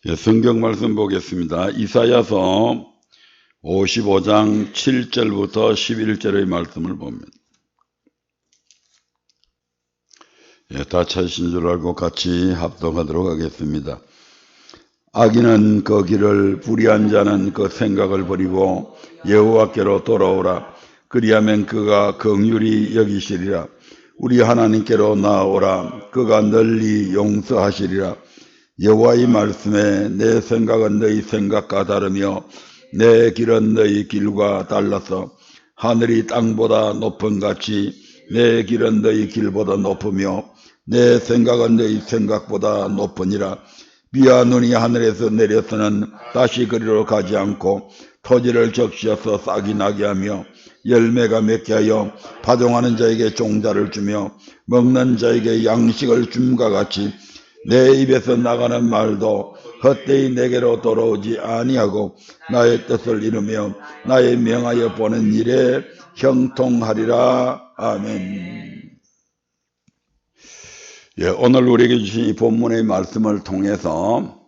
예, 성경 말씀 보겠습니다. 이사야서 55장 7절부터 11절의 말씀을 봅니다. 예, 다 찾으신 줄 알고 같이 합독하도록 하겠습니다. 악인은 그 길을, 불의한 자는 그 생각을 버리고 여호와께로 돌아오라. 그리하면 그가 긍휼히 여기시리라. 우리 하나님께로 나아오라. 그가 널리 용서하시리라. 여호와의 말씀에 내 생각은 너희 생각과 다르며 내 길은 너희 길과 달라서 하늘이 땅보다 높은 같이 내 길은 너희 길보다 높으며 내 생각은 너희 생각보다 높으니라. 비와 눈이 하늘에서 내려서는 다시 그리로 가지 않고 토지를 적시어서 싹이 나게 하며 열매가 맺게 하여 파종하는 자에게 종자를 주며 먹는 자에게 양식을 줌과 같이 내 입에서 나가는 말도 헛되이 내게로 돌아오지 아니하고 나의 뜻을 이루며 나의 명하여 보낸 일에 형통하리라. 아멘. 예, 오늘 우리에게 주신 이 본문의 말씀을 통해서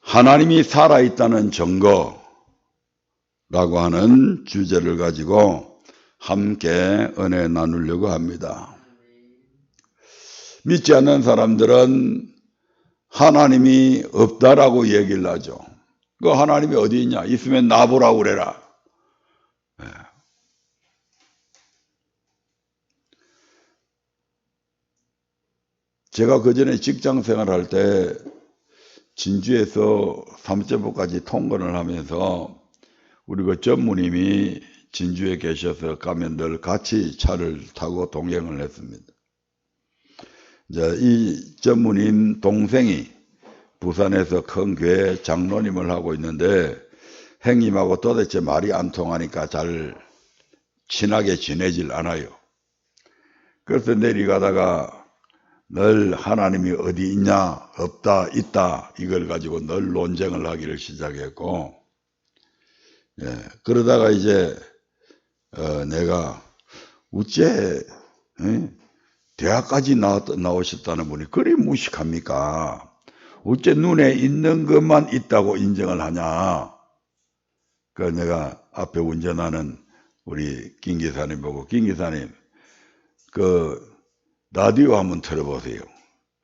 하나님이 살아있다는 증거라고 하는 주제를 가지고 함께 은혜 나누려고 합니다. 믿지 않는 사람들은 하나님이 없다라고 얘기를 하죠. 그 하나님이 어디 있냐? 있으면 나보라고 그래라. 네. 제가 그전에 직장 생활할 때 진주에서 삼천포까지 통근을 하면서 우리 그 전무님이 진주에 계셔서 가면 늘 같이 차를 타고 동행을 했습니다. 이제 이 전무님 동생이 부산에서 큰 교회 장로님을 하고 있는데 형님하고 도대체 말이 안 통하니까 잘 친하게 지내질 않아요. 그래서 내려가다가 늘 하나님이 어디 있냐, 없다, 있다 이걸 가지고 늘 논쟁을 하기를 시작했고, 예, 그러다가 이제 내가 우째 대학까지 나오셨다는 분이 그리 무식합니까? 어째 눈에 있는 것만 있다고 인정을 하냐? 그래서 내가 앞에 운전하는 우리 김 기사님 보고, 김 기사님, 그 라디오 한번 틀어보세요.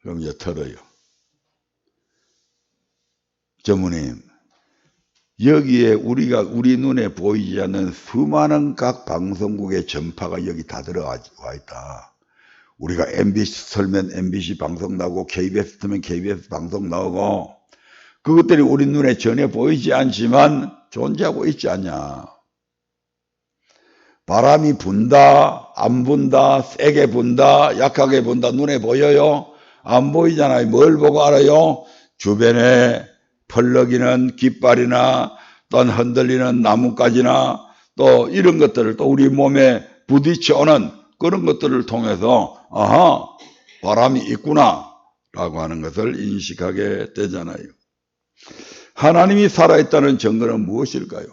그럼 이제 틀어요. 전무님, 여기에 우리 눈에 보이지 않는 수많은 각 방송국의 전파가 여기 다 들어와 있다. 우리가 MBC 틀면 MBC 방송 나오고 KBS 틀면 KBS 방송 나오고 그것들이 우리 눈에 전혀 보이지 않지만 존재하고 있지 않냐. 바람이 분다, 안 분다, 세게 분다, 약하게 분다, 눈에 보여요? 안 보이잖아요. 뭘 보고 알아요? 주변에 펄럭이는 깃발이나 또 흔들리는 나뭇가지나 또 이런 것들을 또 우리 몸에 부딪혀오는 그런 것들을 통해서 아하, 바람이 있구나 라고 하는 것을 인식하게 되잖아요. 하나님이 살아있다는 증거는 무엇일까요?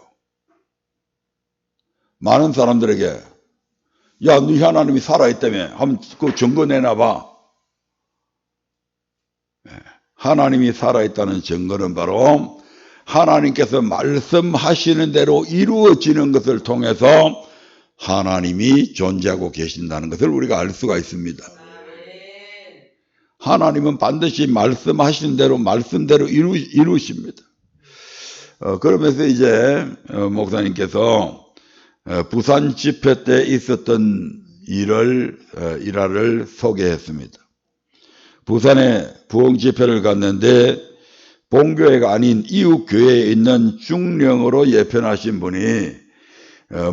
많은 사람들에게 야, 네 하나님이 살아있다며 한번 그 증거 내놔봐. 하나님이 살아있다는 증거는 바로 하나님께서 말씀하시는 대로 이루어지는 것을 통해서 하나님이 존재하고 계신다는 것을 우리가 알 수가 있습니다. 하나님은 반드시 말씀하신 대로 말씀대로 이루십니다. 그러면서 이제 목사님께서 부산 집회 때 있었던 일화를 소개했습니다. 부산에 부흥 집회를 갔는데 본교회가 아닌 이웃 교회에 있는 중령으로 예편하신 분이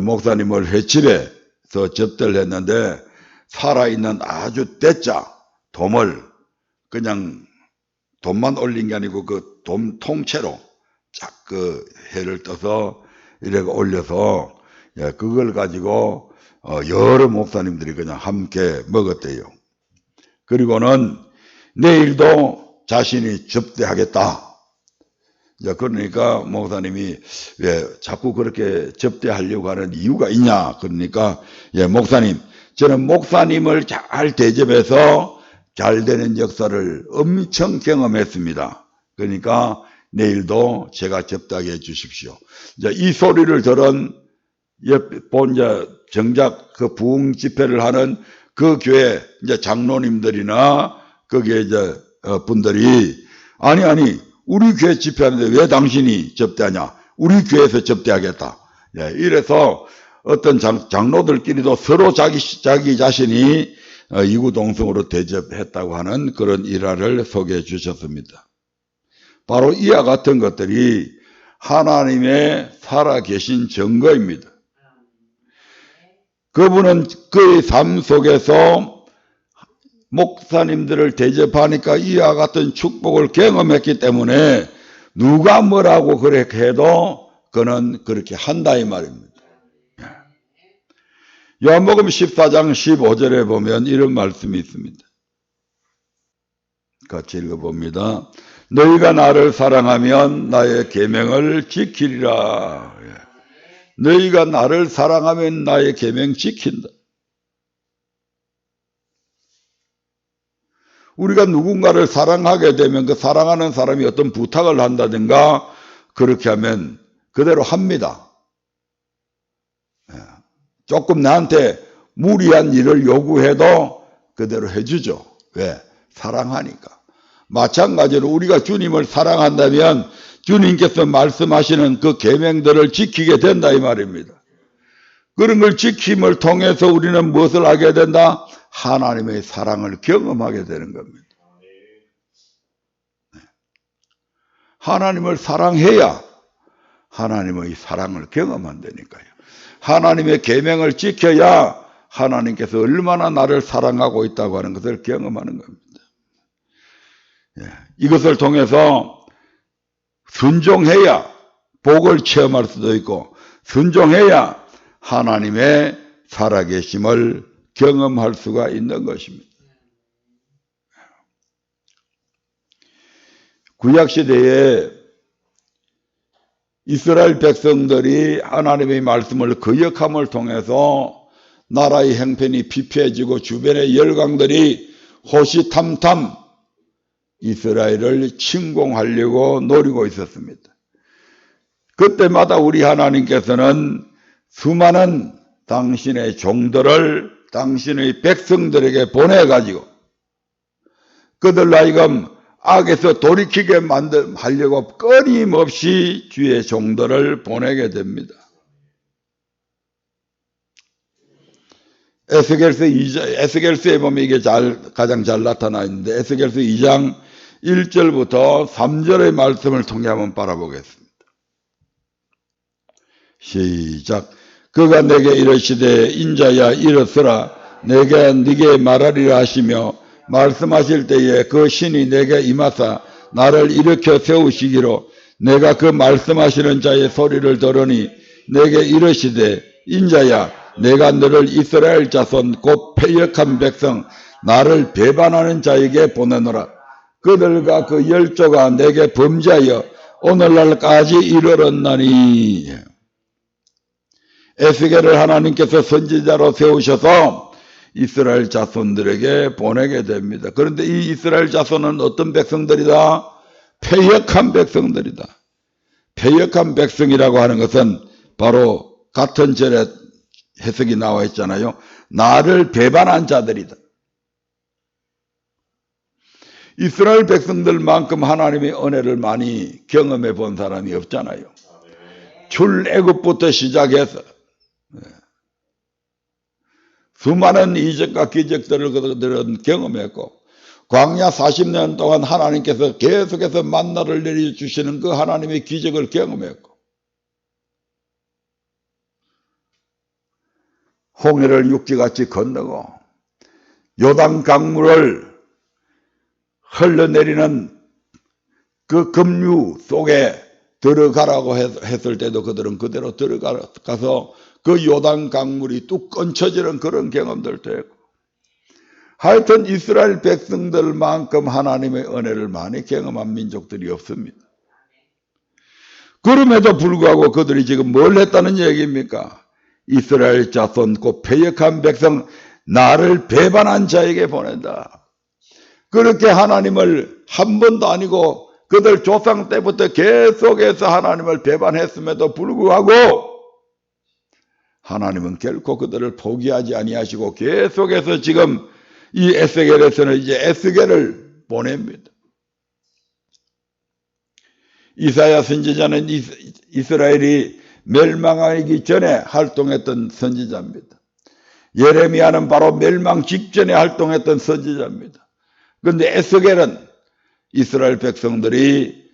목사님을 횟집에서 접대를 했는데 살아있는 아주 대짜 돔을 그냥 돔만 올린 게 아니고 그 돔 통째로 쫙 그 해를 떠서 이렇게 올려서 그걸 가지고 여러 목사님들이 그냥 함께 먹었대요. 그리고는 내일도 자신이 접대하겠다. 그러니까 목사님이 왜 자꾸 그렇게 접대하려고 하는 이유가 있냐? 그러니까 목사님, 저는 목사님을 잘 대접해서 잘 되는 역사를 엄청 경험했습니다. 그러니까 내일도 제가 접대하게 해 주십시오. 이제 이 소리를 들은 이제 정작 그 부흥 집회를 하는 그 교회 이제 장로님들이나 거기에 이제 분들이 아니 우리 교회 집회하는데 왜 당신이 접대하냐? 우리 교회에서 접대하겠다. 이래서 어떤 장로들끼리도 서로 자기 자신이 이구동성으로 대접했다고 하는 그런 일화를 소개해 주셨습니다. 바로 이와 같은 것들이 하나님의 살아계신 증거입니다. 그분은 그의 삶 속에서 목사님들을 대접하니까 이와 같은 축복을 경험했기 때문에 누가 뭐라고 그렇게 해도 그는 그렇게 한다 이 말입니다. 요한복음 14장 15절에 보면 이런 말씀이 있습니다. 같이 읽어봅니다. 너희가 나를 사랑하면 나의 계명을 지키리라. 너희가 나를 사랑하면 나의 계명 지킨다. 우리가 누군가를 사랑하게 되면 그 사랑하는 사람이 어떤 부탁을 한다든가 그렇게 하면 그대로 합니다. 조금 나한테 무리한 일을 요구해도 그대로 해주죠. 왜? 사랑하니까. 마찬가지로 우리가 주님을 사랑한다면 주님께서 말씀하시는 그 계명들을 지키게 된다 이 말입니다. 그런 걸 지킴을 통해서 우리는 무엇을 하게 된다? 하나님의 사랑을 경험하게 되는 겁니다. 하나님을 사랑해야 하나님의 사랑을 경험한다니까요. 하나님의 계명을 지켜야 하나님께서 얼마나 나를 사랑하고 있다고 하는 것을 경험하는 겁니다. 이것을 통해서 순종해야 복을 체험할 수도 있고 순종해야 하나님의 살아계심을 경험할 수가 있는 것입니다. 구약시대에 이스라엘 백성들이 하나님의 말씀을 거역함을 통해서 나라의 형편이 피폐해지고 주변의 열강들이 호시탐탐 이스라엘을 침공하려고 노리고 있었습니다. 그때마다 우리 하나님께서는 수많은 당신의 종들을 당신의 백성들에게 보내가지고 그들 하여금 악에서 돌이키게 하려고 끊임없이 주의 종들을 보내게 됩니다. 에스겔서에 보면 이게 가장 잘 나타나 있는데 에스겔서 2장 1절부터 3절의 말씀을 통해 한번 바라보겠습니다. 시작. 그가 내게 이르시되 인자야 일어서라 네게 말하리라 하시며 말씀하실 때에 그 신이 내게 임하사 나를 일으켜 세우시기로 내가 그 말씀하시는 자의 소리를 들으니 내게 이르시되 인자야 내가 너를 이스라엘 자손 곧 패역한 백성 나를 배반하는 자에게 보내노라. 그들과 그 열조가 내게 범죄하여 오늘날까지 이르렀나니. 에스겔을 하나님께서 선지자로 세우셔서 이스라엘 자손들에게 보내게 됩니다. 그런데 이 이스라엘 자손은 어떤 백성들이다? 패역한 백성들이다. 패역한 백성이라고 하는 것은 바로 같은 절에 해석이 나와 있잖아요. 나를 배반한 자들이다. 이스라엘 백성들만큼 하나님의 은혜를 많이 경험해 본 사람이 없잖아요. 출애굽부터 시작해서 수많은 이적과 기적들을 그들은 경험했고 광야 40년 동안 하나님께서 계속해서 만나를 내려주시는 그 하나님의 기적을 경험했고 홍해를 육지같이 건너고 요단 강물을 흘러내리는 그 급류 속에 들어가라고 했을 때도 그들은 그대로 들어가서 그 요단 강물이 뚝 끊쳐지는 그런 경험들도 했고 하여튼 이스라엘 백성들만큼 하나님의 은혜를 많이 경험한 민족들이 없습니다. 그럼에도 불구하고 그들이 지금 뭘 했다는 얘기입니까? 이스라엘 자손 곧 패역한 백성 나를 배반한 자에게 보낸다. 그렇게 하나님을 한 번도 아니고 그들 조상 때부터 계속해서 하나님을 배반했음에도 불구하고 하나님은 결코 그들을 포기하지 아니하시고 계속해서 지금 이 에스겔에서는 이제 에스겔을 보냅니다. 이사야 선지자는 이스라엘이 멸망하기 전에 활동했던 선지자입니다. 예레미야는 바로 멸망 직전에 활동했던 선지자입니다. 그런데 에스겔은 이스라엘 백성들이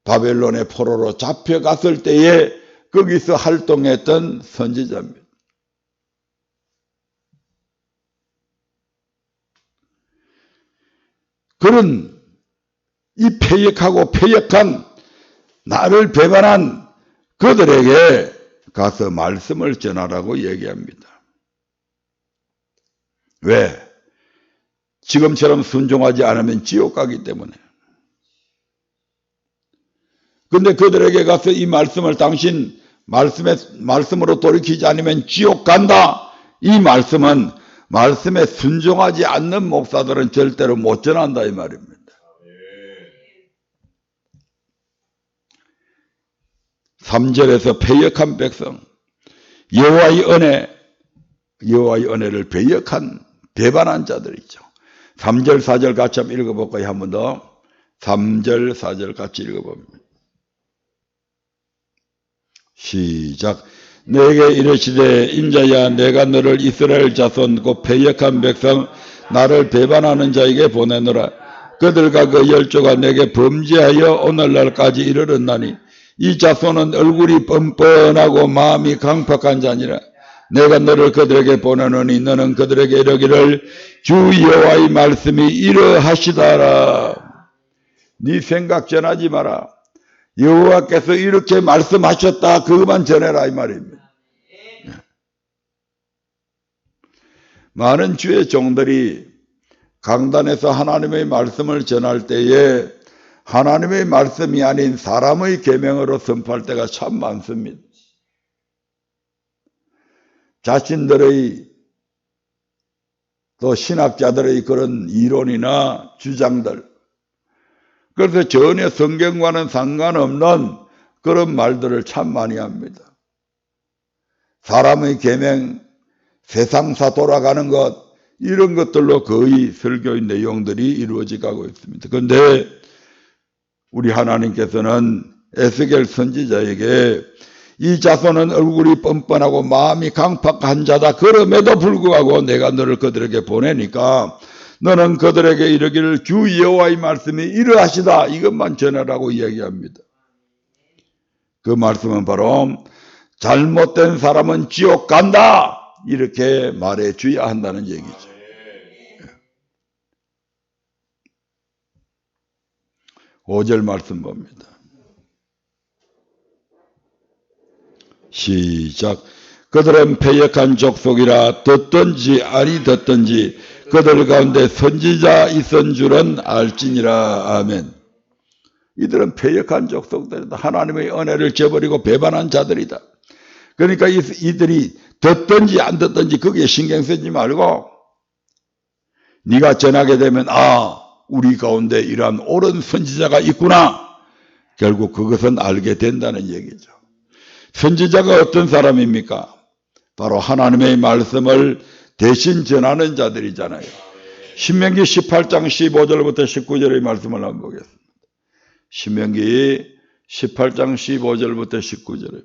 바벨론의 포로로 잡혀갔을 때에 거기서 활동했던 선지자입니다. 그런 이 패역하고 패역한 나를 배반한 그들에게 가서 말씀을 전하라고 얘기합니다. 왜? 지금처럼 순종하지 않으면 지옥 가기 때문에. 근데 그들에게 가서 이 말씀을 당신 말씀으로 돌이키지 않으면 지옥 간다. 이 말씀은 말씀에 순종하지 않는 목사들은 절대로 못 전한다 이 말입니다. 3절에서 패역한 백성, 여호와의 은혜를 배역한 배반한 자들이죠. 3절 4절 같이 한번 읽어볼까요? 한 번 더. 3절 4절 같이 읽어봅니다. 시작. 내게 이르시되 인자야 내가 너를 이스라엘 자손 곧 패역한 백성 나를 배반하는 자에게 보내노라. 그들과 그 열조가 내게 범죄하여 오늘날까지 이르렀나니 이 자손은 얼굴이 뻔뻔하고 마음이 강팍한 자니라. 내가 너를 그들에게 보내노니 너는 그들에게 이르기를 주 여호와의 말씀이 이러하시다라. 네 생각 전하지 마라. 여호와께서 이렇게 말씀하셨다. 그것만 전해라 이 말입니다. 많은 주의 종들이 강단에서 하나님의 말씀을 전할 때에 하나님의 말씀이 아닌 사람의 계명으로 선포할 때가 참 많습니다. 자신들의 또 신학자들의 그런 이론이나 주장들, 그래서 전혀 성경과는 상관없는 그런 말들을 참 많이 합니다. 사람의 계명, 세상사 돌아가는 것, 이런 것들로 거의 설교의 내용들이 이루어져 가고 있습니다. 그런데 우리 하나님께서는 에스겔 선지자에게 이 자손은 얼굴이 뻔뻔하고 마음이 강팍한 자다. 그럼에도 불구하고 내가 너를 그들에게 보내니까 너는 그들에게 이르기를 주 여호와의 말씀이 이러하시다. 이것만 전하라고 이야기합니다. 그 말씀은 바로 잘못된 사람은 지옥 간다. 이렇게 말해 줘야 한다는 얘기죠. 오 절 말씀 봅니다. 시작. 그들은 패역한 족속이라 듣든지 아니 듣든지 그들 가운데 선지자 있은 줄은 알지니라. 아멘. 이들은 패역한 족속들이다. 하나님의 은혜를 저버리고 배반한 자들이다. 그러니까 이들이 듣든지 안 듣든지 거기에 신경 쓰지 말고 네가 전하게 되면 우리 가운데 이러한 옳은 선지자가 있구나. 결국 그것은 알게 된다는 얘기죠. 선지자가 어떤 사람입니까? 바로 하나님의 말씀을 대신 전하는 자들이잖아요. 신명기 18장 15절부터 19절의 말씀을 한번 보겠습니다. 신명기 18장 15절부터 19절.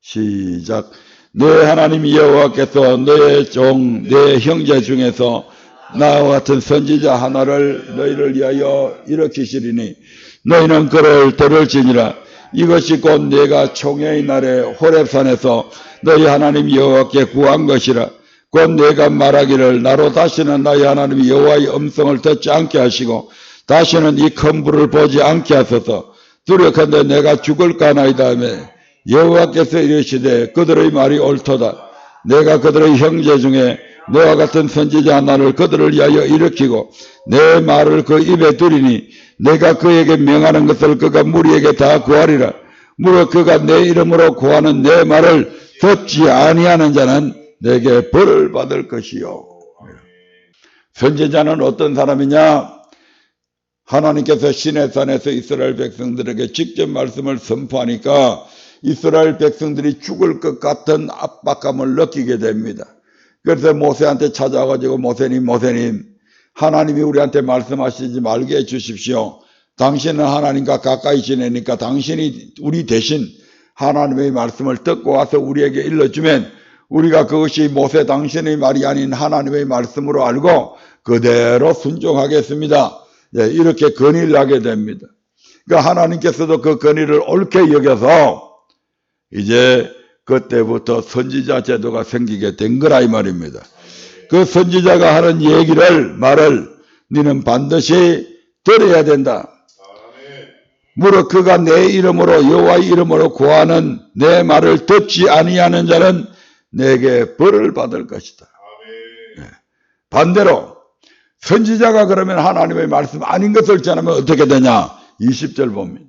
시작. 내 하나님 여호와께서 너의 종, 내 형제 중에서 나와 같은 선지자 하나를 너희를 위하여 일으키시리니 너희는 그를 들을지니라. 이것이 곧 내가 총회의 날에 호렙산에서 너희 하나님 여호와께 구한 것이라. 곧 내가 말하기를 나로 다시는 너희 하나님 여호와의 음성을 듣지 않게 하시고 다시는 이 큰 불을 보지 않게 하소서. 두렵건대 내가 죽을까 하나이다 하며 여호와께서 이르시되 그들의 말이 옳도다. 내가 그들의 형제 중에 너와 같은 선지자 하나를 그들을 위하여 일으키고 내 말을 그 입에 두리니 내가 그에게 명하는 것을 그가 무리에게 다 구하리라. 무릇 그가 내 이름으로 구하는 내 말을 듣지 아니하는 자는 내게 벌을 받을 것이요. 선지자는 어떤 사람이냐? 하나님께서 시내산에서 이스라엘 백성들에게 직접 말씀을 선포하니까 이스라엘 백성들이 죽을 것 같은 압박감을 느끼게 됩니다. 그래서 모세한테 찾아가지고 모세님 하나님이 우리한테 말씀하시지 말게 해주십시오. 당신은 하나님과 가까이 지내니까 당신이 우리 대신 하나님의 말씀을 듣고 와서 우리에게 일러주면 우리가 그것이 모세 당신의 말이 아닌 하나님의 말씀으로 알고 그대로 순종하겠습니다. 예, 이렇게 건의를 하게 됩니다. 그러니까 하나님께서도 그 건의를 옳게 여겨서 이제 그때부터 선지자 제도가 생기게 된 거라 이 말입니다. 그 선지자가 하는 말을 너는 반드시 들어야 된다. 무릇 그가 내 이름으로 여호와의 이름으로 구하는 내 말을 듣지 아니하는 자는 내게 벌을 받을 것이다. 네. 반대로 선지자가 그러면 하나님의 말씀 아닌 것을 전하면 어떻게 되냐? 20절 봅니다.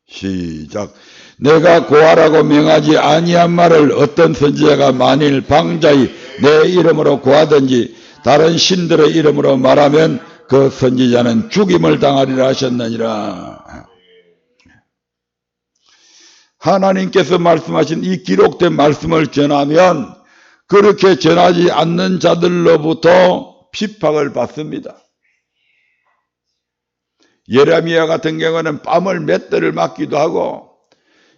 시작. 내가 구하라고 명하지 아니한 말을 어떤 선지자가 만일 방자히 내 이름으로 구하든지 다른 신들의 이름으로 말하면 그 선지자는 죽임을 당하리라 하셨느니라. 하나님께서 말씀하신 이 기록된 말씀을 전하면 그렇게 전하지 않는 자들로부터 핍박을 받습니다. 예레미야 같은 경우는 뺨을 몇 대를 맞기도 하고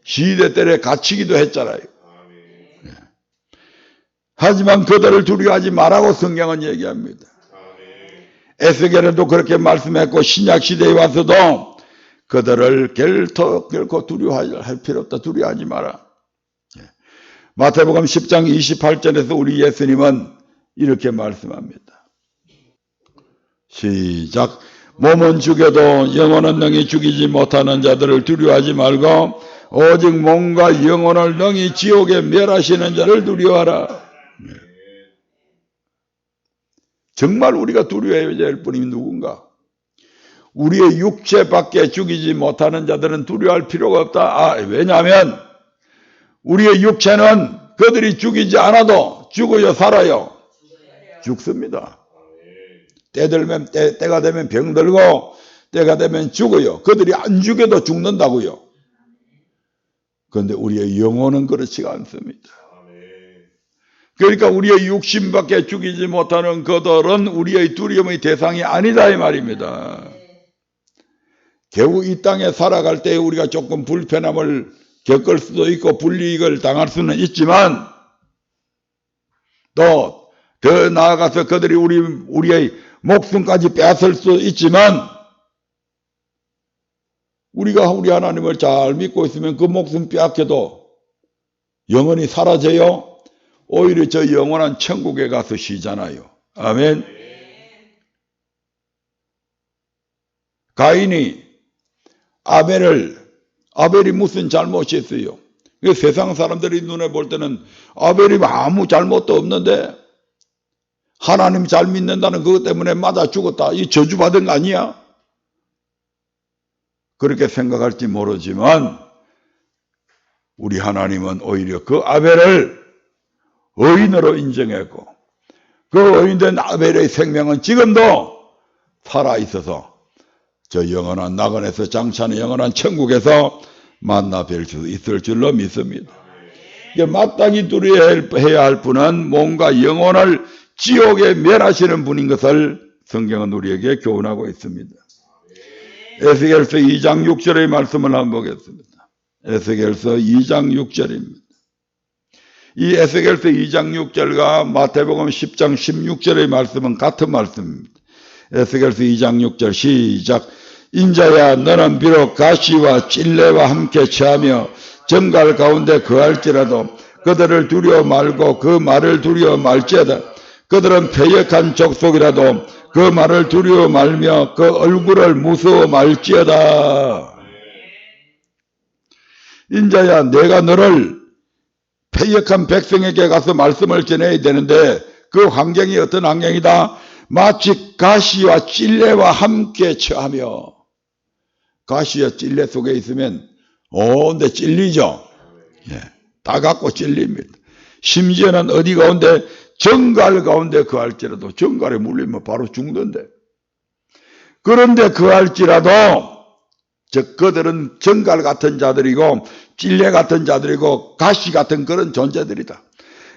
시대들에 갇히기도 했잖아요. 하지만 그들을 두려워하지 말라고 성경은 얘기합니다. 에스겔에도 그렇게 말씀했고 신약시대에 와서도 그들을 결코 두려워할 필요 없다. 두려워하지 마라. 마태복음 10장 28절에서 우리 예수님은 이렇게 말씀합니다. 시작. 몸은 죽여도 영혼은 능히 죽이지 못하는 자들을 두려워하지 말고 오직 몸과 영혼을 능히 지옥에 멸하시는 자를 두려워하라. 정말 우리가 두려워해야 될 분이 누군가? 우리의 육체밖에 죽이지 못하는 자들은 두려워할 필요가 없다. 왜냐하면 우리의 육체는 그들이 죽이지 않아도 죽어요, 살아요? 죽습니다. 때가 되면 병들고 때가 되면 죽어요. 그들이 안 죽여도 죽는다고요. 그런데 우리의 영혼은 그렇지가 않습니다. 그러니까 우리의 육신밖에 죽이지 못하는 그들은 우리의 두려움의 대상이 아니다 이 말입니다. 결국 이 땅에 살아갈 때 우리가 조금 불편함을 겪을 수도 있고 불이익을 당할 수는 있지만 또 더 나아가서 그들이 우리의 목숨까지 빼앗을 수 있지만 우리가 우리 하나님을 잘 믿고 있으면 그 목숨 빼앗겨도 영원히 사라져요. 오히려 저 영원한 천국에 가서 쉬잖아요. 아멘. 가인이 아벨이 무슨 잘못이 있어요? 세상 사람들이 눈에 볼 때는 아벨이 아무 잘못도 없는데 하나님 잘 믿는다는 그것 때문에 맞아 죽었다. 이 저주받은 거 아니야? 그렇게 생각할지 모르지만 우리 하나님은 오히려 그 아벨을 의인으로 인정했고 그 의인된 아벨의 생명은 지금도 살아있어서 저 영원한 낙원에서 장차는 영원한 천국에서 만나 뵐 수 있을 줄로 믿습니다. 마땅히 두려워해야 할 분은 몸과 영혼을 지옥에 멸하시는 분인 것을 성경은 우리에게 교훈하고 있습니다. 에스겔서 2장 6절의 말씀을 한번 보겠습니다. 에스겔서 2장 6절입니다. 이 에스겔서 2장 6절과 마태복음 10장 16절의 말씀은 같은 말씀입니다. 에스겔서 2장 6절 시작. 인자야 너는 비록 가시와 찔레와 함께 처하며 정갈 가운데 거할지라도 그들을 두려워 말고 그 말을 두려워 말지어다. 그들은 패역한 족속이라도 그 말을 두려워 말며 그 얼굴을 무서워 말지어다. 인자야 내가 너를 패역한 백성에게 가서 말씀을 전해야 되는데 그 환경이 어떤 환경이다? 마치 가시와 찔레와 함께 처하며 가시와 찔레 속에 있으면 온데 찔리죠. 다 갖고 찔립니다. 심지어는 어디 가운데 정갈 가운데 거할지라도 정갈에 물리면 바로 죽는데 그런데 그할지라도 그들은 정갈 같은 자들이고 찔레 같은 자들이고 가시 같은 그런 존재들이다.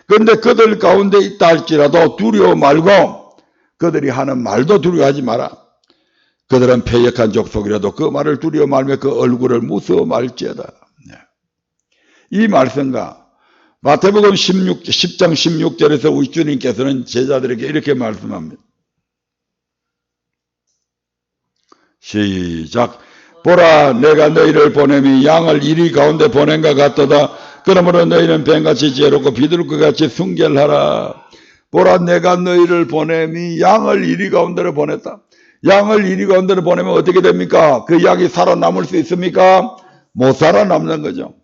그런데 그들 가운데 있다 할지라도 두려워 말고 그들이 하는 말도 두려워하지 마라. 그들은 패역한 족속이라도 그 말을 두려워 말며 그 얼굴을 무서워 말지어다. 이 말씀과 마태복음 10장 16절에서 우리 주님께서는 제자들에게 이렇게 말씀합니다. 시작. 보라, 내가 너희를 보냄이 양을 이리 가운데 보낸 것 같도다. 그러므로 너희는 뱀같이 지혜롭고 비둘기 같이 순결하라. 보라, 내가 너희를 보냄이 양을 이리 가운데로 보냈다. 양을 이리 가운데로 보내면 어떻게 됩니까? 그 양이 살아남을 수 있습니까? 못 살아남는 거죠.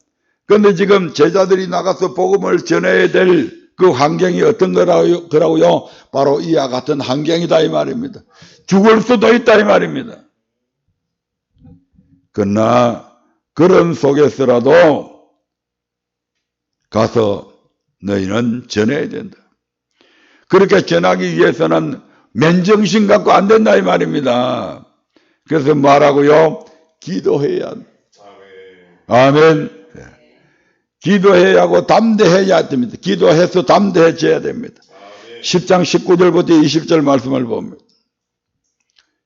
그런데 지금 제자들이 나가서 복음을 전해야 될 그 환경이 어떤 거라고요? 바로 이와 같은 환경이다 이 말입니다. 죽을 수도 있다 이 말입니다. 그러나 그런 속에서라도 가서 너희는 전해야 된다. 그렇게 전하기 위해서는 맨정신 갖고 안 된다 이 말입니다. 그래서 말하고요, 기도해야 한다. 아멘. 기도해야 하고 담대해야 됩니다. 기도해서 담대해져야 됩니다. 10장 19절부터 20절 말씀을 봅니다.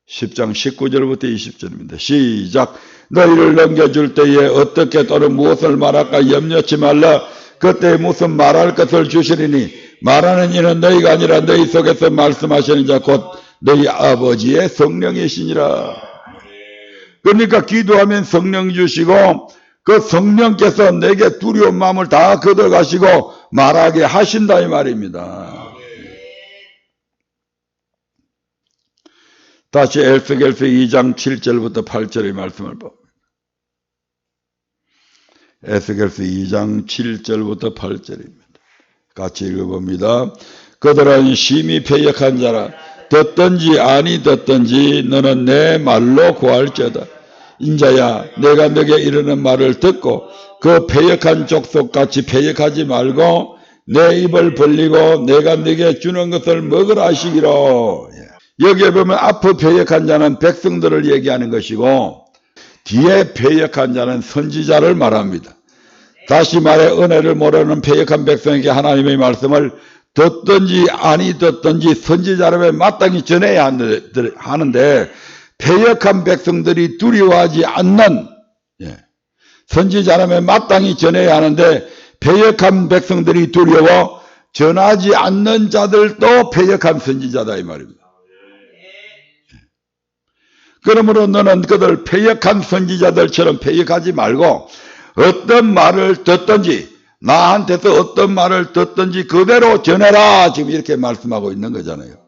10장 19절부터 20절입니다. 시작. 너희를 넘겨줄 때에 어떻게 또는 무엇을 말할까 염려치 말라. 그때 무슨 말할 것을 주시리니 말하는 이는 너희가 아니라 너희 속에서 말씀하시는 자 곧 너희 아버지의 성령이시니라. 그러니까 기도하면 성령 주시고 그 성령께서 내게 두려운 마음을 다 걷어가시고 말하게 하신다 이 말입니다. 다시 에스겔서 2장 7절부터 8절의 말씀을 봅니다. 에스겔서 2장 7절부터 8절입니다. 같이 읽어봅니다. 그들은 심히 패역한 자라. 듣든지 아니 듣든지 너는 내 말로 구할지어다. 인자야, 내가 너에게 이르는 말을 듣고 그 패역한 족속같이 패역하지 말고 내 입을 벌리고 내가 너에게 주는 것을 먹으라 하시기로. 여기에 보면 앞에 패역한 자는 백성들을 얘기하는 것이고 뒤에 패역한 자는 선지자를 말합니다. 다시 말해 은혜를 모르는 패역한 백성에게 하나님의 말씀을 듣든지 아니 듣든지 선지자라면 마땅히 전해야 하는데 패역한 백성들이 두려워하지 않는 선지자라면 마땅히 전해야 하는데 패역한 백성들이 두려워 전하지 않는 자들도 패역한 선지자다 이 말입니다. 그러므로 너는 그들 패역한 선지자들처럼 패역하지 말고 어떤 말을 듣든지 나한테서 어떤 말을 듣든지 그대로 전해라 지금 이렇게 말씀하고 있는 거잖아요.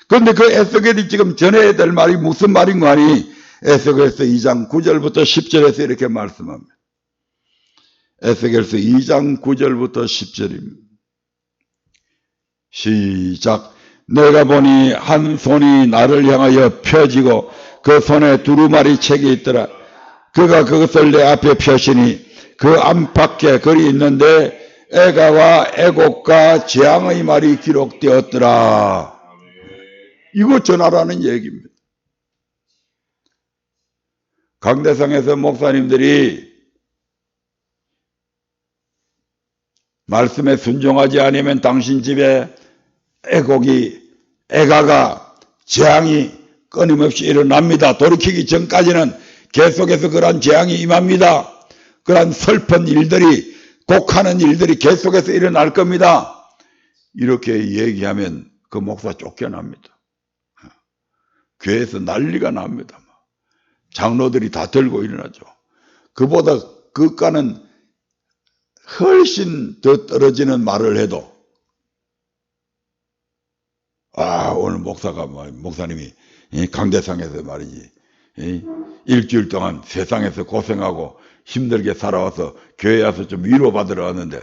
그런데 그 에스겔이 지금 전해야 될 말이 무슨 말인 거 아니? 에스겔서 2장 9절부터 10절에서 이렇게 말씀합니다. 에스겔서 2장 9절부터 10절입니다. 시작. 내가 보니 한 손이 나를 향하여 펴지고 그 손에 두루마리 책이 있더라. 그가 그것을 내 앞에 펴시니 그 안팎에 글이 있는데 애가와 애곡과 재앙의 말이 기록되었더라. 이거 전하라는 얘기입니다. 강대상에서 목사님들이 말씀에 순종하지 않으면 당신 집에 애가가 재앙이 끊임없이 일어납니다. 돌이키기 전까지는 계속해서 그러한 재앙이 임합니다. 그러한 슬픈 일들이 곡하는 일들이 계속해서 일어날 겁니다. 이렇게 얘기하면 그 목사 쫓겨납니다. 교회에서 난리가 납니다. 장로들이 다 들고 일어나죠. 그보다 그가는 훨씬 더 떨어지는 말을 해도 오늘 목사님이 강대상에서 말이지 일주일 동안 세상에서 고생하고 힘들게 살아와서 교회 와서 좀 위로받으러 왔는데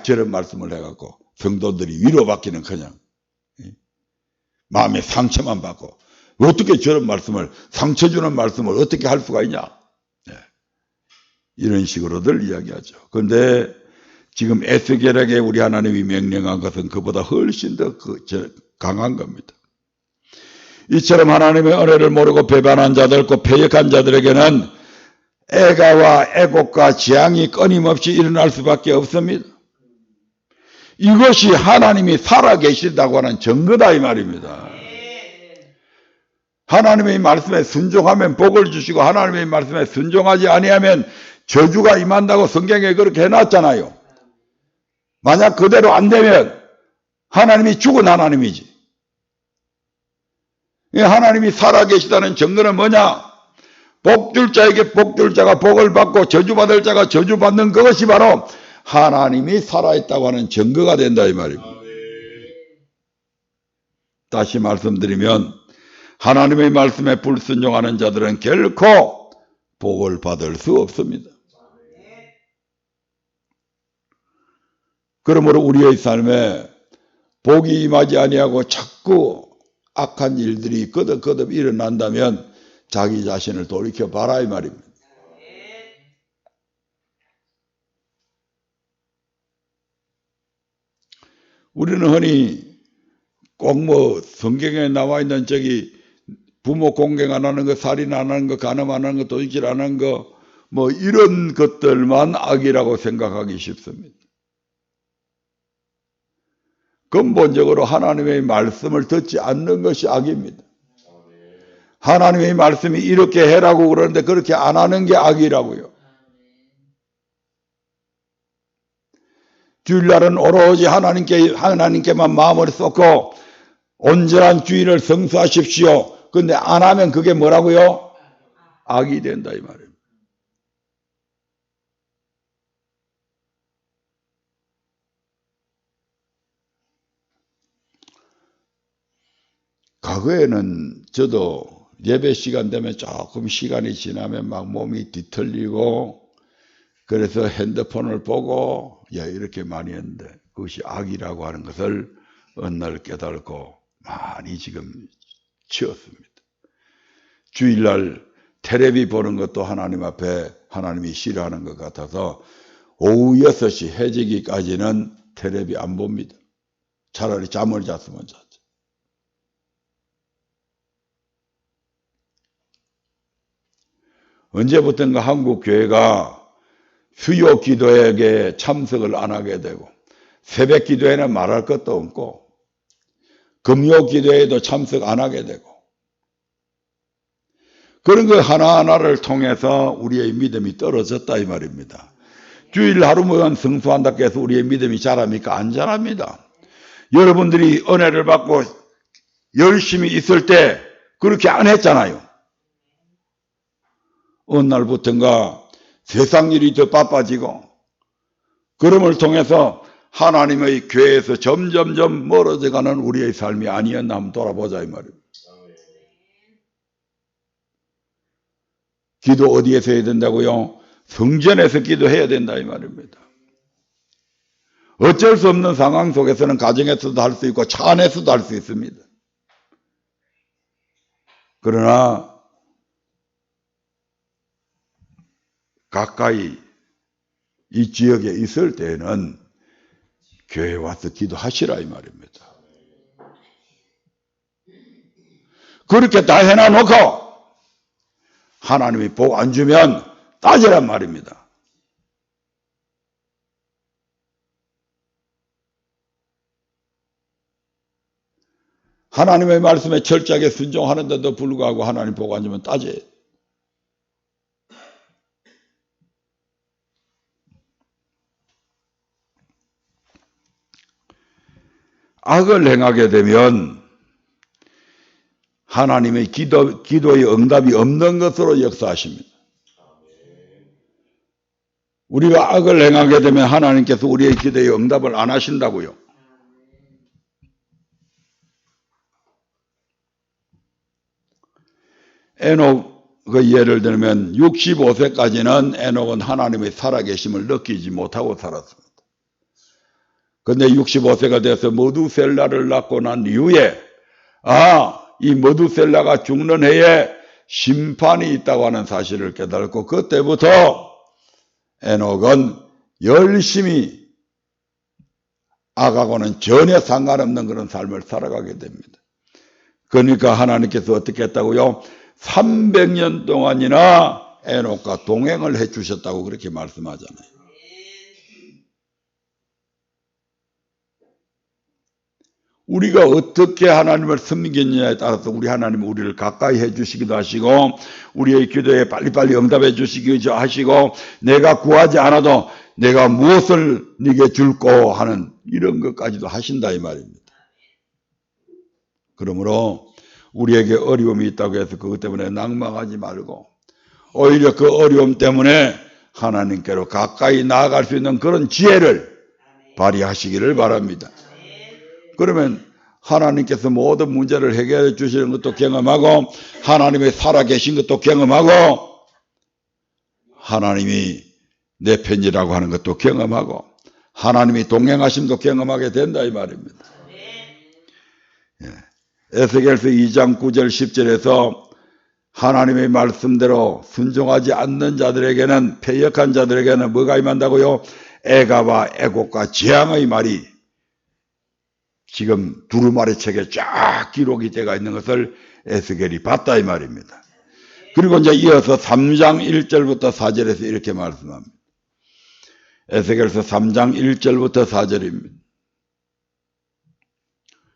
저런 말씀을 해갖고 성도들이 위로받기는 그냥 마음에 상처만 받고 어떻게 저런 말씀을 상처 주는 말씀을 어떻게 할 수가 있냐 이런 식으로들 이야기하죠. 그런데 지금 에스겔에게 우리 하나님이 명령한 것은 그보다 훨씬 더 강한 겁니다. 이처럼 하나님의 은혜를 모르고 배반한 자들, 곧 패역한 자들에게는 애가와 애곡과 재앙이 끊임없이 일어날 수밖에 없습니다. 이것이 하나님이 살아계시다고 하는 증거다 이 말입니다. 하나님의 말씀에 순종하면 복을 주시고 하나님의 말씀에 순종하지 아니하면 저주가 임한다고 성경에 그렇게 해놨잖아요. 만약 그대로 안 되면 하나님이 죽은 하나님이지. 하나님이 살아계시다는 증거는 뭐냐? 복줄 자에게 복줄 자가 복을 받고 저주받을 자가 저주받는 그것이 바로 하나님이 살아있다고 하는 증거가 된다 이 말입니다. 다시 말씀드리면 하나님의 말씀에 불순종하는 자들은 결코 복을 받을 수 없습니다. 그러므로 우리의 삶에 복이 임하지 아니하고 자꾸 악한 일들이 거듭거듭 일어난다면 자기 자신을 돌이켜봐라 이 말입니다. 우리는 흔히 꼭 뭐 성경에 나와 있는 저기 부모 공경 안 하는 거, 살인 안 하는 거, 간음 안 하는 거, 도둑질 안 하는 거, 뭐 이런 것들만 악이라고 생각하기 쉽습니다. 근본적으로 하나님의 말씀을 듣지 않는 것이 악입니다. 하나님의 말씀이 이렇게 해라고 그러는데 그렇게 안 하는 게 악이라고요. 주일날은 오로지 하나님께만 마음을 쏟고 온전한 주일을 성수하십시오. 근데 안 하면 그게 뭐라고요? 악이 된다 이 말입니다. 과거에는 저도 예배 시간 되면 조금 시간이 지나면 막 몸이 뒤틀리고 그래서 핸드폰을 보고 이렇게 많이 했는데 그것이 악이라고 하는 것을 어느 날 깨달고 많이 지금 치웠습니다. 주일날 텔레비 보는 것도 하나님 앞에 하나님이 싫어하는 것 같아서 오후 6시 해지기까지는 텔레비 안 봅니다. 차라리 잠을 잤으면 잤죠. 언제부턴가 한국 교회가 수요 기도회에 참석을 안 하게 되고 새벽 기도회는 말할 것도 없고 금요 기도회에도 참석 안 하게 되고 그런 거 하나하나를 통해서 우리의 믿음이 떨어졌다 이 말입니다. 주일 하루만 성수한다고 해서 우리의 믿음이 자랍니까? 안 자랍니다. 여러분들이 은혜를 받고 열심히 있을 때 그렇게 안 했잖아요. 어느 날부턴가 세상 일이 더 바빠지고 그럼을 통해서 하나님의 교회에서 점점점 멀어져가는 우리의 삶이 아니었나 한번 돌아보자 이 말입니다. 기도 어디에서 해야 된다고요? 성전에서 기도해야 된다 이 말입니다. 어쩔 수 없는 상황 속에서는 가정에서도 할 수 있고 차 안에서도 할 수 있습니다. 그러나 가까이 이 지역에 있을 때는 교회에 와서 기도하시라 이 말입니다. 그렇게 다 해놔놓고 하나님이 복 안 주면 따지란 말입니다. 하나님의 말씀에 철저하게 순종하는데도 불구하고 하나님 복 안 주면 따져요. 악을 행하게 되면 하나님의 기도의 응답이 없는 것으로 역사하십니다. 우리가 악을 행하게 되면 하나님께서 우리의 기도의 응답을 안 하신다고요. 에녹의 예를 들면 65세까지는 에녹은 하나님의 살아계심을 느끼지 못하고 살았습니다. 근데 65세가 돼서 머두셀라를 낳고 난 이후에 이 머두셀라가 죽는 해에 심판이 있다고 하는 사실을 깨달고 그때부터 에녹은 열심히 악하고는 전혀 상관없는 그런 삶을 살아가게 됩니다. 그러니까 하나님께서 어떻게 했다고요? 300년 동안이나 에녹과 동행을 해주셨다고 그렇게 말씀하잖아요. 우리가 어떻게 하나님을 섬기느냐에 따라서 우리 하나님은 우리를 가까이 해주시기도 하시고 우리의 기도에 빨리빨리 응답해 주시기도 하시고 내가 구하지 않아도 내가 무엇을 네게 줄꼬 하는 이런 것까지도 하신다 이 말입니다. 그러므로 우리에게 어려움이 있다고 해서 그것 때문에 낭망하지 말고 오히려 그 어려움 때문에 하나님께로 가까이 나아갈 수 있는 그런 지혜를 발휘하시기를 바랍니다. 그러면 하나님께서 모든 문제를 해결해 주시는 것도 경험하고 하나님의 살아계신 것도 경험하고 하나님이 내 편이라고 하는 것도 경험하고 하나님이 동행하심도 경험하게 된다 이 말입니다. 에스겔서 2장 9절 10절에서 하나님의 말씀대로 순종하지 않는 자들에게는 패역한 자들에게는 뭐가 임한다고요? 애가와 애곡과 재앙의 말이 지금 두루마리 책에 쫙 기록이 되어 있는 것을 에스겔이 봤다 이 말입니다. 그리고 이제 이어서 3장 1절부터 4절에서 이렇게 말씀합니다. 에스겔서 3장 1절부터 4절입니다.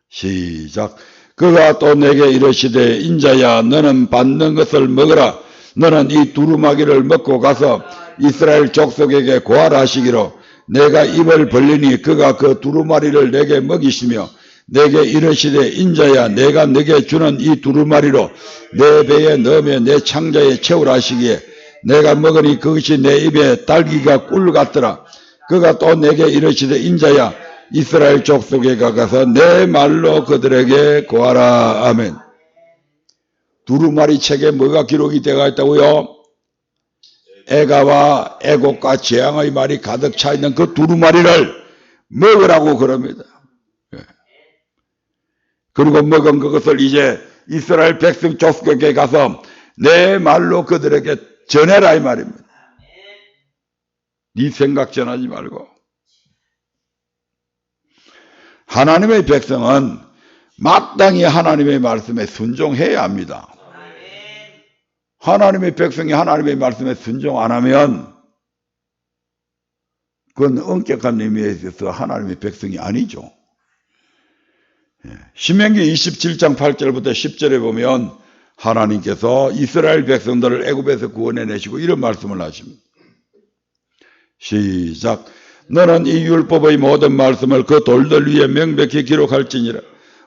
시작. 그가 또 내게 이르시되 인자야 너는 받는 것을 먹으라. 너는 이 두루마기를 먹고 가서 이스라엘 족속에게 고하라시기로 내가 입을 벌리니 그가 그 두루마리를 내게 먹이시며 내게 이르시되 인자야 내가 내게 주는 이 두루마리로 내 배에 넣으며 내 창자에 채우라시기에 내가 먹으니 그것이 내 입에 딸기가 꿀 같더라. 그가 또 내게 이르시되 인자야 이스라엘 족속에 가서 내 말로 그들에게 고하라. 아멘. 두루마리 책에 뭐가 기록이 되어 있다고요? 애가와 애곡과 재앙의 말이 가득 차 있는 그 두루마리를 먹으라고 그럽니다. 그리고 먹은 그것을 이제 이스라엘 백성 족속에게 가서 내 말로 그들에게 전해라 이 말입니다. 네 생각 전하지 말고. 하나님의 백성은 마땅히 하나님의 말씀에 순종해야 합니다. 하나님의 백성이 하나님의 말씀에 순종 안 하면 그건 엄격한 의미에 있어서 하나님의 백성이 아니죠. 신명기 27장 8절부터 10절에 보면 하나님께서 이스라엘 백성들을 애굽에서 구원해내시고 이런 말씀을 하십니다. 시작. 너는 이 율법의 모든 말씀을 그 돌들 위에 명백히 기록할지니라.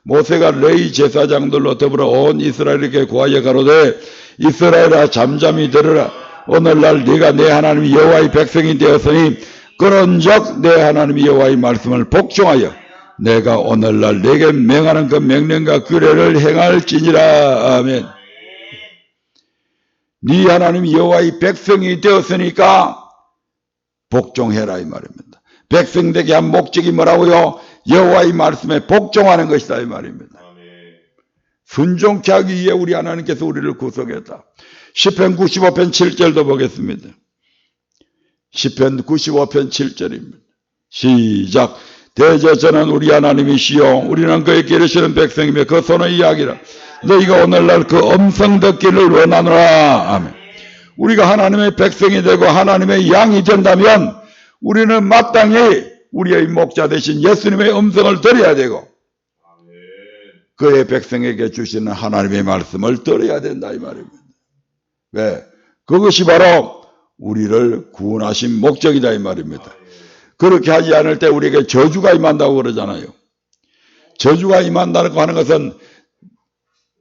모세가 레위 제사장들로 더불어 온 이스라엘에게 고하여 가로되 이스라엘아 잠잠히 들으라. 오늘날 네가 내 하나님 여호와의 백성이 되었으니 그런즉 내 하나님 여호와의 말씀을 복종하여 내가 오늘날 네게 명하는 그 명령과 규례를 행할지니라. 아멘. 네 하나님 여호와의 백성이 되었으니까 복종해라 이 말입니다. 백성 되게 한 목적이 뭐라고요? 여호와의 말씀에 복종하는 것이다 이 말입니다. 순종케 하기 위해 우리 하나님께서 우리를 구속했다. 시편 95편 7절도 보겠습니다. 시편 95편 7절입니다. 시작. 대저 저는 우리 하나님이시요 우리는 그의 기르시는 백성이며 그 손의 이야기라. 너희가 오늘날 그 음성 듣기를 원하노라. 아멘. 우리가 하나님의 백성이 되고 하나님의 양이 된다면 우리는 마땅히 우리의 목자 되신 예수님의 음성을 들어야 되고 그의 백성에게 주시는 하나님의 말씀을 들어야 된다 이 말입니다. 왜? 그것이 바로 우리를 구원하신 목적이다 이 말입니다. 그렇게 하지 않을 때 우리에게 저주가 임한다고 그러잖아요. 저주가 임한다고 하는 것은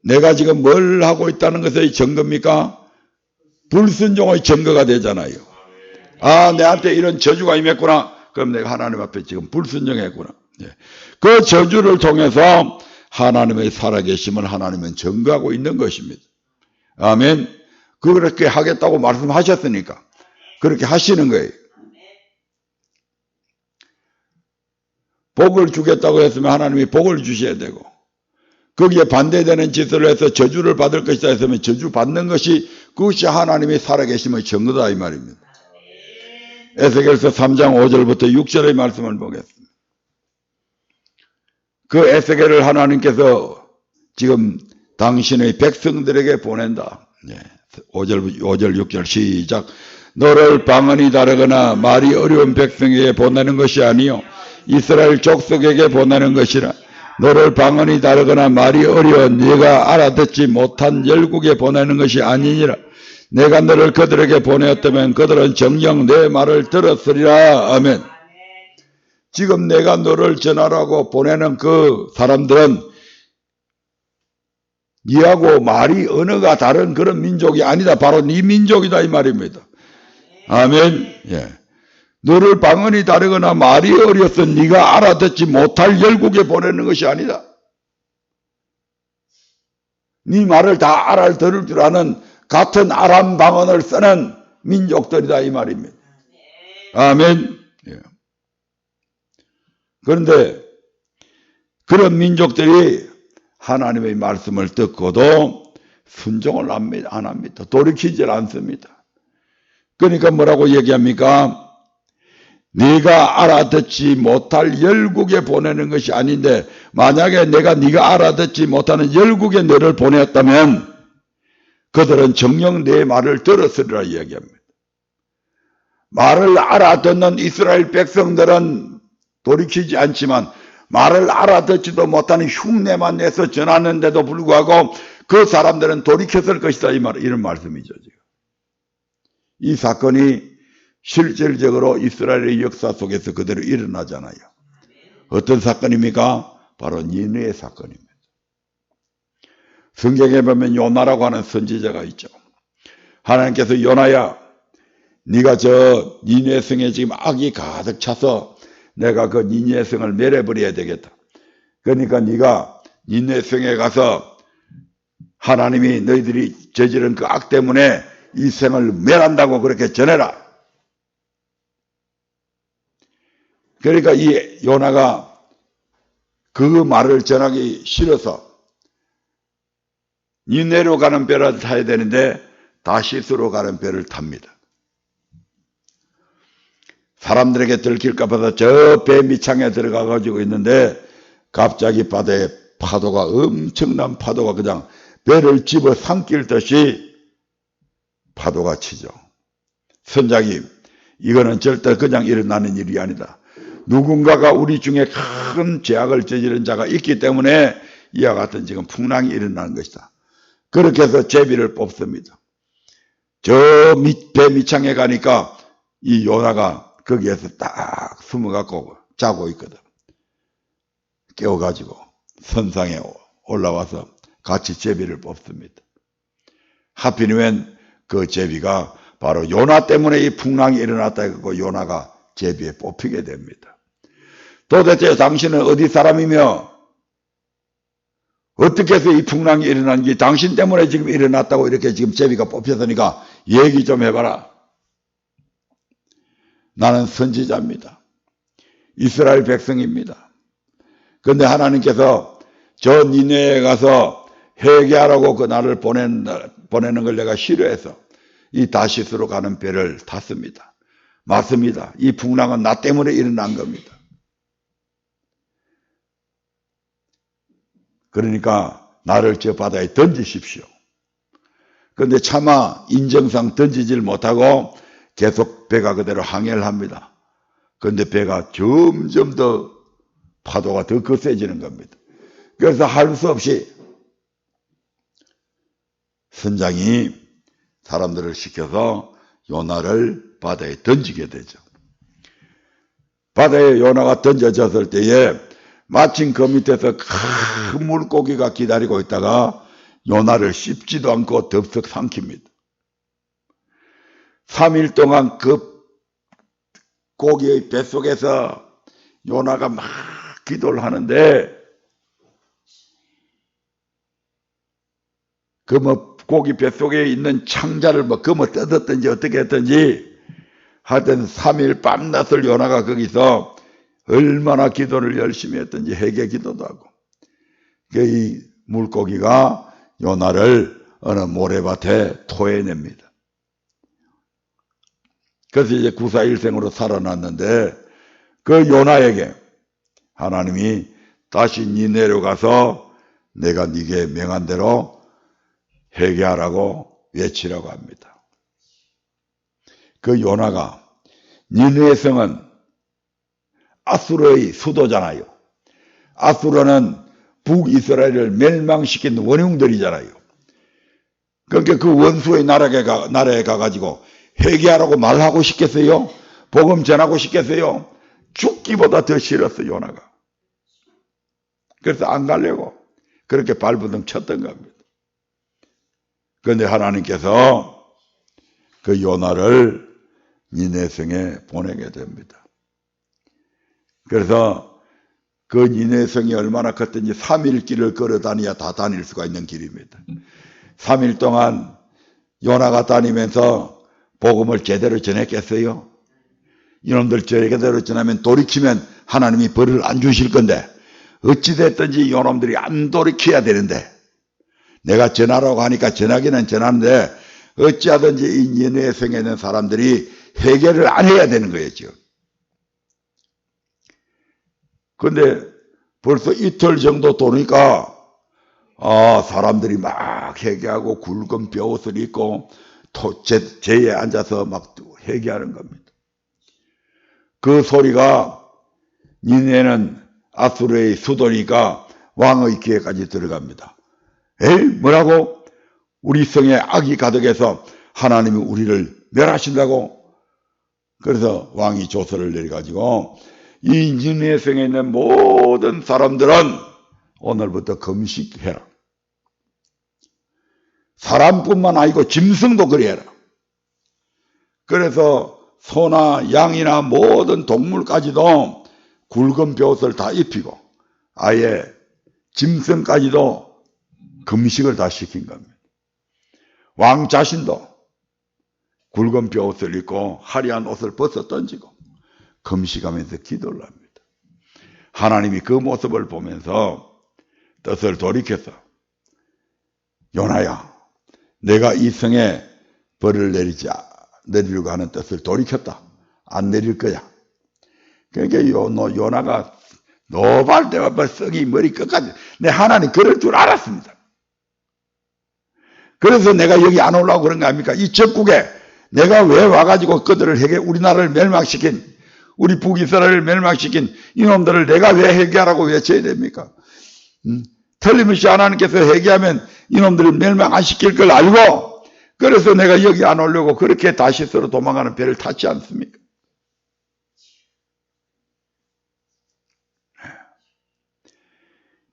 내가 지금 뭘 하고 있다는 것의 증거입니까? 불순종의 증거가 되잖아요. 아, 내한테 이런 저주가 임했구나. 그럼 내가 하나님 앞에 지금 불순종했구나. 그 저주를 통해서 하나님의 살아계심을 하나님은 증거하고 있는 것입니다. 아멘. 그렇게 하겠다고 말씀하셨으니까 그렇게 하시는 거예요. 복을 주겠다고 했으면 하나님이 복을 주셔야 되고 거기에 반대되는 짓을 해서 저주를 받을 것이다 했으면 저주 받는 것이 그것이 하나님의 살아계심의 증거다 이 말입니다. 에스겔서 3장 5절부터 6절의 말씀을 보겠습니다. 그 에스겔을 하나님께서 지금 당신의 백성들에게 보낸다. 5절 6절 시작. 너를 방언이 다르거나 말이 어려운 백성에게 보내는 것이 아니요 이스라엘 족속에게 보내는 것이라. 너를 방언이 다르거나 말이 어려운 네가 알아듣지 못한 열국에 보내는 것이 아니니라. 내가 너를 그들에게 보내었다면 그들은 정녕 내 말을 들었으리라. 아멘. 지금 내가 너를 전하라고 보내는 그 사람들은 니하고 말이 언어가 다른 그런 민족이 아니다. 바로 네 민족이다 이 말입니다. 아멘. 너를 방언이 다르거나 말이 어려서 네가 알아듣지 못할 열국에 보내는 것이 아니다. 네 말을 다 알아들을 줄 아는 같은 아람 방언을 쓰는 민족들이다 이 말입니다. 아멘. 그런데 그런 민족들이 하나님의 말씀을 듣고도 순종을 안 합니다. 돌이키질 않습니다. 그러니까 뭐라고 얘기합니까? 네가 알아듣지 못할 열국에 보내는 것이 아닌데 만약에 네가 알아듣지 못하는 열국에 너를 보냈다면 그들은 정녕 내 말을 들었으리라 이야기합니다. 말을 알아듣는 이스라엘 백성들은 돌이키지 않지만 말을 알아듣지도 못하는 흉내만 내서 전하는데도 불구하고 그 사람들은 돌이켰을 것이다 이런 말씀이죠. 지금. 이 사건이 실질적으로 이스라엘의 역사 속에서 그대로 일어나잖아요. 어떤 사건입니까? 바로 니느웨 사건입니다. 성경에 보면 요나라고 하는 선지자가 있죠. 하나님께서 요나야 네가 저 니느웨 성에 지금 악이 가득 차서 내가 그 니느웨 성을 멸해버려야 되겠다. 그러니까 네가 니느웨 성에 가서 하나님이 너희들이 저지른 그 악 때문에 이 성을 멸한다고 그렇게 전해라. 그러니까 이 요나가 그 말을 전하기 싫어서 니느웨로 가는 배를 타야 되는데 다시스로 가는 배를 탑니다. 사람들에게 들킬까 봐서 저 배 밑창에 들어가 가지고 있는데 갑자기 바다에 파도가 엄청난 파도가 그냥 배를 집어 삼킬 듯이 파도가 치죠. 선장님, 이거는 절대 그냥 일어나는 일이 아니다. 누군가가 우리 중에 큰 죄악을 저지른 자가 있기 때문에 이와 같은 지금 풍랑이 일어나는 것이다. 그렇게 해서 제비를 뽑습니다. 저 배 밑창에 가니까 이 요나가 거기에서 딱 숨어갖고 자고 있거든. 깨워가지고 선상에 올라와서 같이 제비를 뽑습니다. 하필이면 그 제비가 바로 요나 때문에 이 풍랑이 일어났다 해서 요나가 제비에 뽑히게 됩니다. 도대체 당신은 어디 사람이며 어떻게 해서 이 풍랑이 일어난지 당신 때문에 지금 일어났다고 이렇게 지금 제비가 뽑혔으니까 얘기 좀 해봐라. 나는 선지자입니다. 이스라엘 백성입니다. 그런데 하나님께서 저 니느웨에 가서 회개하라고 그 나를 보내는 걸 내가 싫어해서 이 다시스로 가는 배를 탔습니다. 맞습니다. 이 풍랑은 나 때문에 일어난 겁니다. 그러니까 나를 저 바다에 던지십시오. 그런데 차마 인정상 던지질 못하고 계속 배가 그대로 항해를 합니다. 그런데 배가 점점 더 파도가 더 거세지는 겁니다. 그래서 할 수 없이 선장이 사람들을 시켜서 요나를 바다에 던지게 되죠. 바다에 요나가 던져졌을 때에 마침 그 밑에서 큰 물고기가 기다리고 있다가 요나를 씹지도 않고 덥석 삼킵니다. 3일 동안 그 고기의 뱃속에서 요나가 막 기도를 하는데 그 고기 뱃속에 있는 창자를 뜯었든지 어떻게 했든지 하여튼 3일 밤낮을 요나가 거기서 얼마나 기도를 열심히 했든지 회개 기도도 하고 이 물고기가 요나를 어느 모래밭에 토해냅니다. 그래서 이제 구사일생으로 살아났는데 그 요나에게 하나님이 다시 니느웨로 가서 내가 네게 명한 대로 회개하라고 외치라고 합니다. 그 요나가 니느웨 성은 아수르의 수도잖아요. 아수르는 북이스라엘을 멸망시킨 원흉들이잖아요. 그러니까 그 원수의 나라에 가가지고 회개하라고 말하고 싶겠어요? 복음 전하고 싶겠어요? 죽기보다 더 싫었어요, 요나가. 그래서 안 가려고 그렇게 발버둥 쳤던 겁니다. 그런데 하나님께서 그 요나를 니느웨 성에 보내게 됩니다. 그래서 그 니느웨 성이 얼마나 컸든지 3일 길을 걸어 다녀야 다 다닐 수가 있는 길입니다. 3일 동안 요나가 다니면서 복음을 제대로 전했겠어요? 이놈들 제대로 전하면 돌이키면 하나님이 벌을 안 주실 건데 어찌됐든지 이놈들이 안 돌이켜야 되는데 내가 전하라고 하니까 전하기는 전하는데 어찌하든지 이 니느웨 성에 있는 사람들이 회개를 안 해야 되는 거예요, 지금. 근데 벌써 이틀 정도 도니까 사람들이 막 회개하고 굵은 벼옷을 입고 제에 앉아서 막 회개하는 겁니다. 그 소리가 니느웨는 아수르의 수도니까 왕의 귀에까지 들어갑니다. 에이, 뭐라고? 우리 성에 악이 가득해서 하나님이 우리를 멸하신다고? 그래서 왕이 조서를 내려가지고 이 니느웨 성에 있는 모든 사람들은 오늘부터 금식해라. 사람뿐만 아니고 짐승도 그리 해라. 그래서 소나 양이나 모든 동물까지도 굵은 벼옷을 다 입히고 아예 짐승까지도 금식을 다 시킨 겁니다. 왕 자신도 굵은 벼옷을 입고 화려한 옷을 벗어 던지고 금식하면서 기도를 합니다. 하나님이 그 모습을 보면서 뜻을 돌이켜서 요나야, 내가 이 성에 벌을 내리려고 하는 뜻을 돌이켰다. 안 내릴 거야. 그러니까 요나가 노발대발 썩이 머리 끝까지 내 하나님 그럴 줄 알았습니다. 그래서 내가 여기 안 올라오고 그런 거 아닙니까? 이 적국에 내가 왜 와가지고 그들을 우리나라를 멸망시킨 우리 북이스라엘을 멸망시킨 이놈들을 내가 왜 회개하라고 외쳐야 됩니까? 틀림없이 하나님께서 회개하면 이놈들을 멸망 안 시킬 걸 알고 그래서 내가 여기 안 오려고 그렇게 다시스로 도망가는 배를 탔지 않습니까?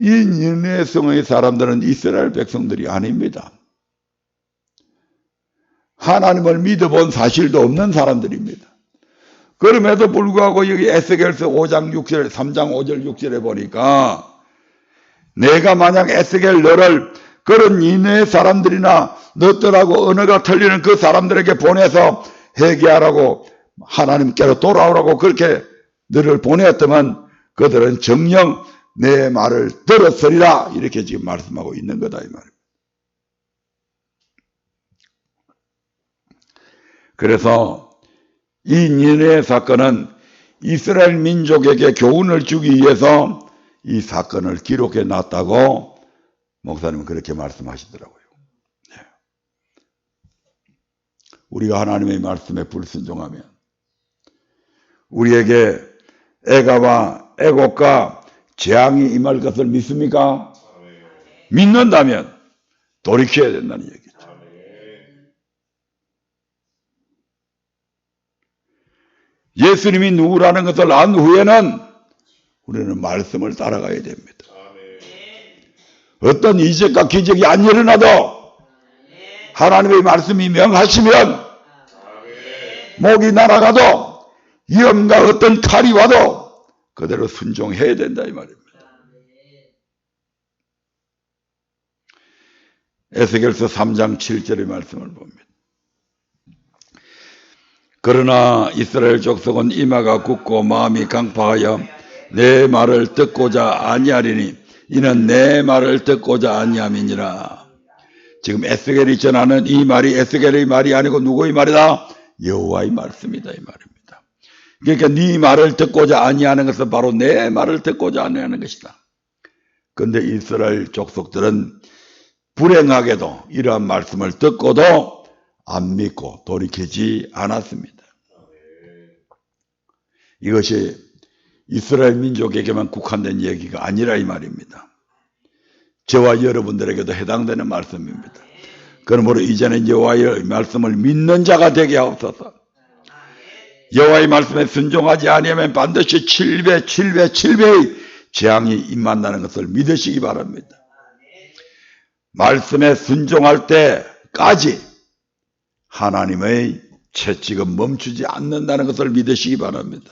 이 니느웨 성의 사람들은 이스라엘 백성들이 아닙니다. 하나님을 믿어본 사실도 없는 사람들입니다. 그럼에도 불구하고 여기 에스겔서 5장 6절, 3장 5절 6절에 보니까 내가 만약 에스겔 너를 그런 니느웨 사람들이나 너들하고 언어가 틀리는 그 사람들에게 보내서 회개하라고 하나님께로 돌아오라고 그렇게 너를 보냈더만 그들은 정녕 내 말을 들었으리라 이렇게 지금 말씀하고 있는 거다 이 말입니다. 그래서 이 니느웨 사건은 이스라엘 민족에게 교훈을 주기 위해서 이 사건을 기록해 놨다고 목사님은 그렇게 말씀하시더라고요. 네. 우리가 하나님의 말씀에 불순종하면 우리에게 애가와 애곡과 재앙이 임할 것을 믿습니까? 믿는다면 돌이켜야 된다는 얘기죠. 예수님이 누구라는 것을 안 후에는 우리는 말씀을 따라가야 됩니다. 어떤 이적과 기적이 안 일어나도 하나님의 말씀이 명하시면 목이 날아가도 위험과 어떤 칼이 와도 그대로 순종해야 된다 이 말입니다. 에스겔서 3장 7절의 말씀을 봅니다. 그러나 이스라엘 족속은 이마가 굳고 마음이 강팍하여 내 말을 듣고자 아니하리니 이는 내 말을 듣고자 아니함이니라. 지금 에스겔이 전하는 이 말이 에스겔의 말이 아니고 누구의 말이다? 여호와의 말씀이다 이 말입니다. 그러니까 네 말을 듣고자 아니하는 것은 바로 내 말을 듣고자 아니하는 것이다. 근데 이스라엘 족속들은 불행하게도 이러한 말씀을 듣고도 안 믿고 돌이키지 않았습니다. 이것이 이스라엘 민족에게만 국한된 얘기가 아니라 이 말입니다. 저와 여러분들에게도 해당되는 말씀입니다. 그러므로 이제는 여호와의 말씀을 믿는 자가 되게 하옵소서. 여호와의 말씀에 순종하지 아니하면 반드시 7배의 재앙이 임한다는 것을 믿으시기 바랍니다. 말씀에 순종할 때까지 하나님의 채찍은 멈추지 않는다는 것을 믿으시기 바랍니다.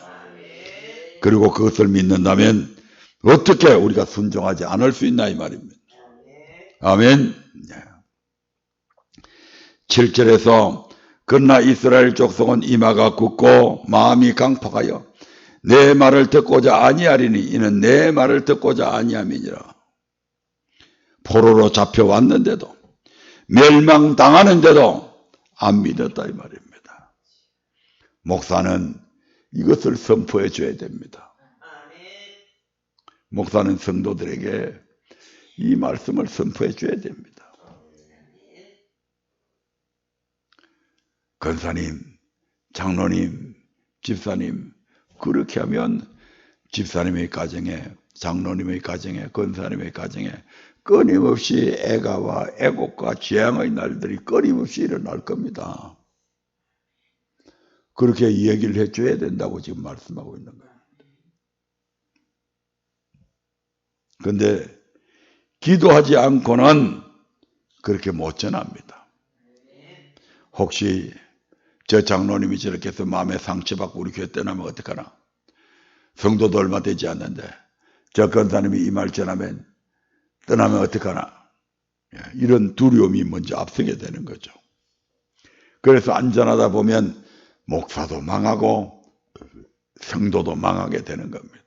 그리고 그것을 믿는다면 어떻게 우리가 순종하지 않을 수 있나 이 말입니다. 아멘. 7절에서 그러나 이스라엘 족속은 이마가 굳고 마음이 강팍하여 내 말을 듣고자 아니하리니 이는 내 말을 듣고자 아니함이니라. 포로로 잡혀왔는데도 멸망당하는데도 안 믿었다 이 말입니다. 목사는 이것을 선포해 줘야 됩니다. 목사는 성도들에게 이 말씀을 선포해 줘야 됩니다. 권사님, 장로님, 집사님 그렇게 하면 집사님의 가정에, 장로님의 가정에, 권사님의 가정에 끊임없이 애가와 애곡과 재앙의 날들이 끊임없이 일어날 겁니다. 그렇게 얘기를 해줘야 된다고 지금 말씀하고 있는 거예요. 그런데 기도하지 않고는 그렇게 못 전합니다. 혹시 저 장로님이 저렇게 해서 마음에 상처받고 우리 교회 떠나면 어떡하나? 성도도 얼마 되지 않는데 저 권사님이 이 말 전하면 떠나면 어떡하나? 이런 두려움이 먼저 앞서게 되는 거죠. 그래서 안전하다 보면 목사도 망하고 성도도 망하게 되는 겁니다.